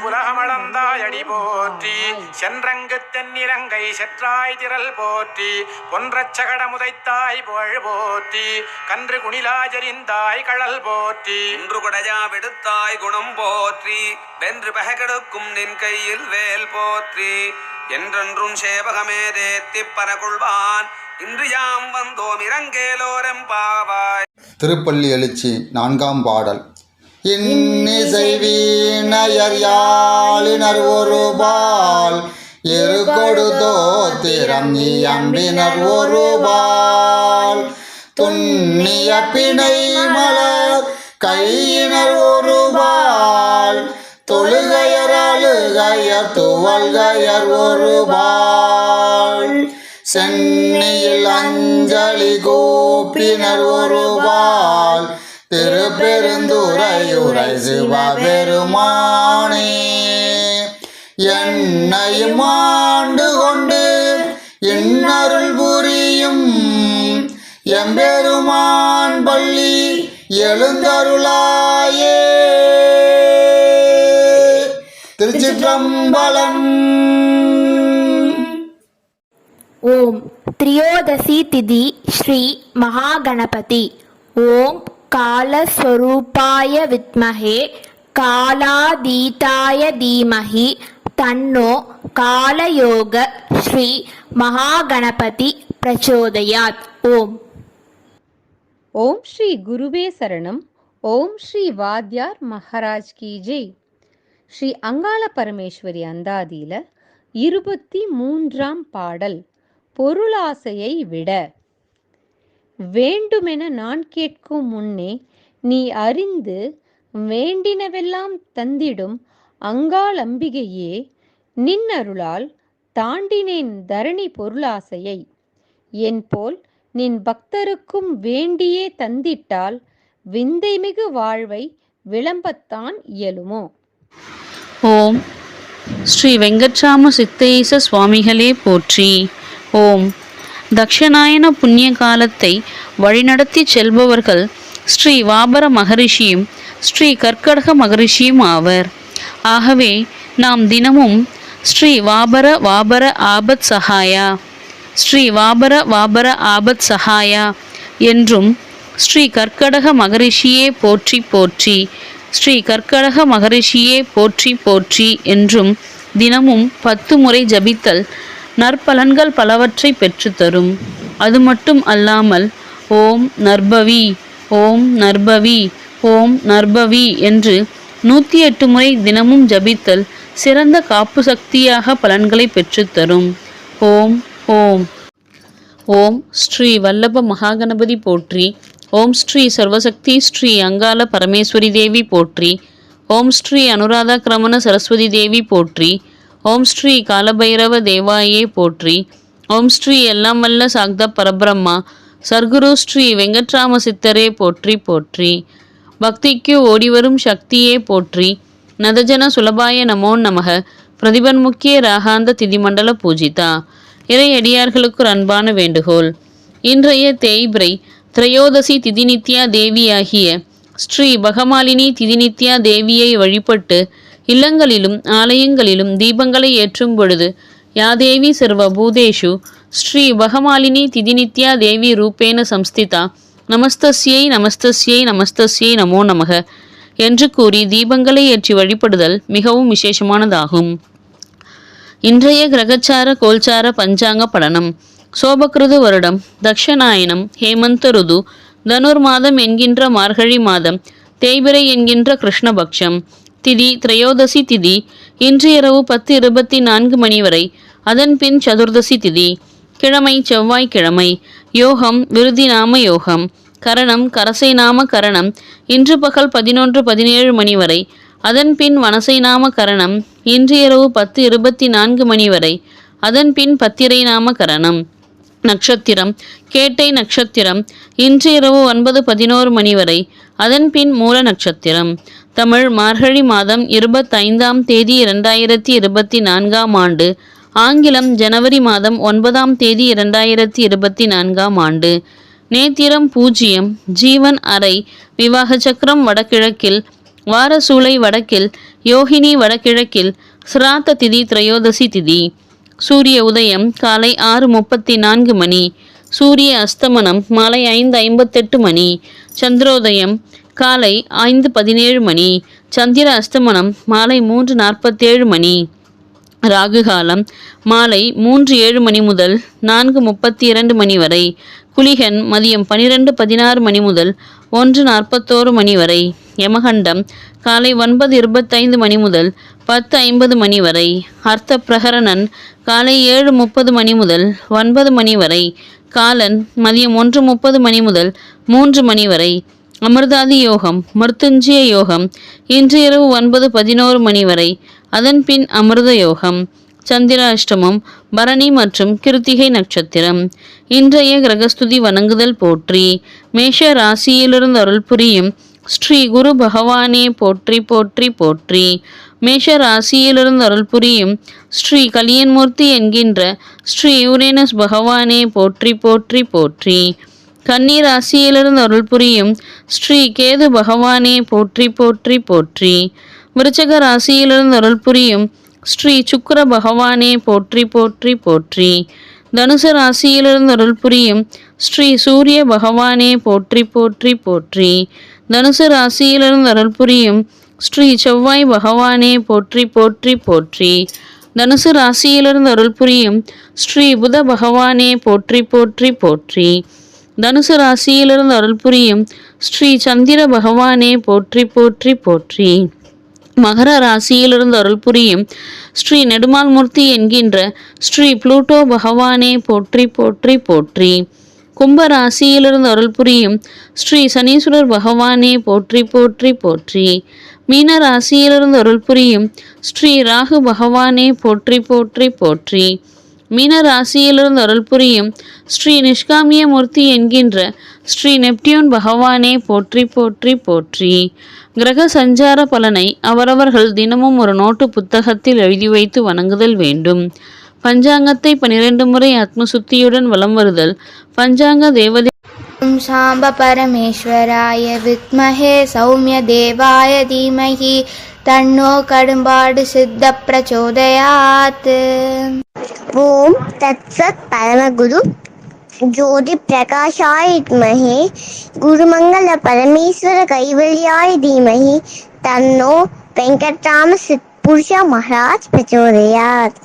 உலகமளந்தாயடி போற்றி. சென்றங்கு தென்னிலங்கை செற்றாய் திரள் போற்றி. பொன்றச் சகடமுதைத்தாய் புகழ் போற்றி. கன்று குணிலாஜரிந்தாய் கழல் போற்றி. இன்று குடையா விடுத்தாய் குணம் போற்றி. வென்று பககெடுக்கும் நின் கையில் வேல் போற்றி. என்றென்றும் சேவகமே தேத்திப் பரகுள்வான். இன்று யாம் வந்தோம் இரங்கேலோரெம்பாவாய். திருப்பள்ளி எழுச்சி 4ஆம் பாடல். இன்னிசை வீணையர் யாழினர் ஒருபால் இரு கொடுதோ திறம் இயம்பினர் ஒருபால் துண்ணிய பிணை மலர் கையினர் ஒருபால் தொழுகையர் அழுகையர் துவல்கையர் ஒருபால் சென்னியில் அஞ்சலி கூப்பினர் ஒருபால் திருப்பெருந்துறையுரை சிவபெருமானே என்னையும் ஆண்டு கொண்டு இன்னருள் புரியும் எம்பெருமான் பள்ளி எழுந்தருளாயே. திருச்சிற்றம்பலம். ஓம் திரியோதசி திதி ஸ்ரீ மகாகணபதி. ஓம் காலஸ்வரூபாய வித்மஹே காலாதீதாய தீமஹி தன்னோ காலயோக ஸ்ரீ மகாகணபதி பிரச்சோதயாத். ஓம் ஓம் ஸ்ரீ குருவே சரணம். ஓம் ஸ்ரீ வாத்யார் மகாராஜ் கி ஜெய். ஸ்ரீ அங்காள பரமேஸ்வரி அந்தாதியில 23ஆம் பாடல். பொருளாசையை விட. வேண்டுமென நான் கேட்கும் முன்னே நீ அறிந்து வேண்டினவெல்லாம் தந்திடும் அங்காளம்பிகையே, நின்னருளால் தாண்டினேன் தரணி பொருளாசையை. என் போல் நின் பக்தருக்கும் வேண்டியே தந்திட்டால் விந்தைமிகு வாழ்வை விளம்பத்தான் இயலுமோ. ஓம் ஸ்ரீ வெங்கட்ராம சித்தேச சுவாமிகளே போற்றி. ஓம் தக்ஷணாயன புண்ணிய காலத்தை வழிநடத்தி செல்பவர்கள் ஸ்ரீ வாபர மகரிஷியும் ஸ்ரீ கர்க்கடக மகரிஷியும் ஆவர். ஆகவே நாம் தினமும் ஸ்ரீ வாபர வாபர ஆபத் சகாயா, ஸ்ரீ வாபர வாபர ஆபத் சகாயா என்றும் ஸ்ரீ கர்க்கடக மகரிஷியே போற்றி போற்றி, ஸ்ரீ கர்க்கடக மகரிஷியே போற்றி போற்றி என்றும் தினமும் 10 முறை ஜபித்தல் நற்பலன்கள் பலவற்றை பெற்றுத்தரும். அது மட்டும் அல்லாமல் ஓம் நர்பவி ஓம் நர்பவி ஓம் நர்பவி என்று 108 முறை தினமும் ஜபித்தல் சிறந்த காப்பு சக்தியாக பலன்களை பெற்றுத்தரும். ஓம் ஓம் ஓம் ஸ்ரீ வல்லப மகாகணபதி போற்றி. ஓம் ஸ்ரீ சர்வசக்தி ஸ்ரீ அங்காள பரமேஸ்வரி தேவி போற்றி. ஓம் ஸ்ரீ அனுராதா கிரமண சரஸ்வதி தேவி போற்றி. ஓம் ஸ்ரீ காலபைரவ தேவாயே போற்றி. ஓம் ஸ்ரீ எல்லாம் வல்ல சாக்த பரபிரம்மா சர்க்குரு ஸ்ரீ வெங்கட்ராம சித்தரே போற்றி போற்றி. பக்திக்கு ஓடிவரும் சக்தியே போற்றி. நதஜன சுலபாய நமோ நமக. பிரதிபன் முக்கிய ராகாந்த திதிமண்டல பூஜிதா. இறை அடியார்களுக்கு அன்பான வேண்டுகோள். இன்றைய தேய்பிரை திரையோதசி திதிநித்யா தேவியாகிய ஸ்ரீ பகமாலினி திதிநித்யா தேவியை வழிபட்டு இல்லங்களிலும் ஆலயங்களிலும் தீபங்களை ஏற்றும் பொழுது யாதேவி சர்வ பூதேஷு ஸ்ரீ பகமாலினி திதிநித்யா தேவி ரூபேன சம்ஸ்திதா நமஸ்தஸ்யை நமஸ்தஸ்யை நமஸ்தஸ்யை நமோ நமக என்று கூறி தீபங்களை ஏற்றி வழிபடுதல் மிகவும் விசேஷமானதாகும். இன்றைய கிரகச்சார கோல்சார பஞ்சாங்க படனம். சோபகிருது வருடம் தக்ஷணாயனம் ஹேமந்த ருது தனுர் மாதம் என்கின்ற மார்கழி மாதம் தேய்பிரை என்கின்ற கிருஷ்ணபக்ஷம் திதி திரையோதசி திதி இன்று இரவு 10:24 மணி வரை. அதன் பின் சதுர்தசி திதி. கிழமை செவ்வாய்க்கிழமை. யோகம் விருதி நாம யோகம். கரணம் கரசை நாம கரணம் இன்று பகல் 11:17 மணி வரை. அதன் பின் வனசை நாம கரணம் இன்று இரவு 10:24 மணி வரை. அதன் பின் பத்திரை நாம கரணம். நட்சத்திரம் கேட்டை நட்சத்திரம் இன்று இரவு 9:11 மணி வரை. அதன் பின் மூல நட்சத்திரம். தமிழ் மார்கழி மாதம் 25ஆம் தேதி 2024ஆம் ஆண்டு. ஆங்கிலம் ஜனவரி மாதம் 9ஆம் தேதி 2024ஆம் ஆண்டு. நேத்திரம் பூஜ்ஜியம். ஜீவன் அறை. விவாக சக்கரம் வடகிழக்கில். வாரசூலை வடக்கில், யோகினி வடகிழக்கில், சிராத்த திதி திரையோதசி திதி. சூரிய உதயம் காலை 6:34 மணி. சூரிய அஸ்தமனம் மாலை 5:58 மணி. சந்திரோதயம் காலை 5:17 மணி. சந்திர அஸ்தமனம் மாலை 3:47 மணி. ராகு காலம் மாலை 3:07 மணி முதல் 4:32 மணி வரை. குளிகன் மதியம் 12:16 மணி முதல் 1:41 மணி வரை. யமகண்டம் காலை 9:25 மணி முதல் 10:50 மணி வரை. அர்த்த பிரகரணன் காலை 7:30 மணி முதல் 9 மணி வரை. காலன் மதியம் 1:30 மணி முதல் 3 மணி வரை. அமிர்தாதி யோகம் மிருத்துஞ்சய யோகம் இன்று இரவு 9:11 மணி வரை. அதன் பின் அமிர்த யோகம். சந்திராஷ்டமம் பரணி மற்றும் கிருத்திகை நட்சத்திரம். இன்றைய கிரகஸ்துதி வணங்குதல் போற்றி. மேஷ ராசியிலிருந்து அருள் புரியும் ஸ்ரீ குரு பகவானே போற்றி போற்றி போற்றி. மேஷ ராசியிலிருந்து அருள் புரியும் ஸ்ரீ கலியன்மூர்த்தி என்கின்ற ஸ்ரீ யூரேனஸ் பகவானே போற்றி போற்றி போற்றி. கன்னி ராசியிலிருந்து அருள் புரியும் ஸ்ரீ கேது பகவானே போற்றி போற்றி போற்றி. விருச்சக ராசியிலிருந்து அருள் புரியும் ஸ்ரீ சுக்கிர பகவானே போற்றி போற்றி போற்றி. தனுசு ராசியிலிருந்து அருள் புரியும் ஸ்ரீ சூரிய பகவானே போற்றி போற்றி போற்றி. தனுசு ராசியிலிருந்து அருள் புரியும் ஸ்ரீ செவ்வாய் பகவானே போற்றி போற்றி போற்றி. தனுசு ராசியிலிருந்து அருள் புரியும் ஸ்ரீ புத பகவானே போற்றி போற்றி போற்றி. தனுசு ராசியிலிருந்து அருள் புரியும் ஸ்ரீ சந்திர பகவானே போற்றி போற்றி போற்றி. மகர ராசியிலிருந்து அருள் புரியும் ஸ்ரீ நெடுமால் மூர்த்தி என்கின்ற ஸ்ரீ புளூட்டோ பகவானே போற்றி போற்றி போற்றி. கும்ப ராசியிலிருந்து அருள் புரியும் ஸ்ரீ சனீஸ்வரர் பகவானே போற்றி போற்றி போற்றி. மீன ராசியிலிருந்து அருள் புரியும் ஸ்ரீ ராகு பகவானே போற்றி போற்றி போற்றி. மீன ராசியிலிருந்து அருள் புரியும் ஸ்ரீ நிஷ்காமிய மூர்த்தி என்கின்ற ஸ்ரீ நெப்டியூன் பகவானே போற்றி போற்றி போற்றி. கிரக சஞ்சார பலனை அவரவர்கள் தினமும் ஒரு நோட்டு புத்தகத்தில் எழுதி வைத்து வணங்குதல் வேண்டும். பஞ்சாங்கத்தை 12 முறை ஆத்மசுத்தியுடன் வலம் வருதல் பஞ்சாங்க தேவதை. ஓம் சாம்ப பரமேஸ்வராய வித்மஹே சௌமிய தேவாய தீமஹி தன்னோ கடும்பாடு சித்த பிரச்சோதயாத். ஓம் தத்சத் பரமகுரு ஜோதி பிரகாஷாய வித்மஹே குருமங்கள பரமேஸ்வர கைவல்யாய தீமஹி தன்னோ வெங்கட்ராம சித்புருஷ மகாராஜ் பிரச்சோதயாத்.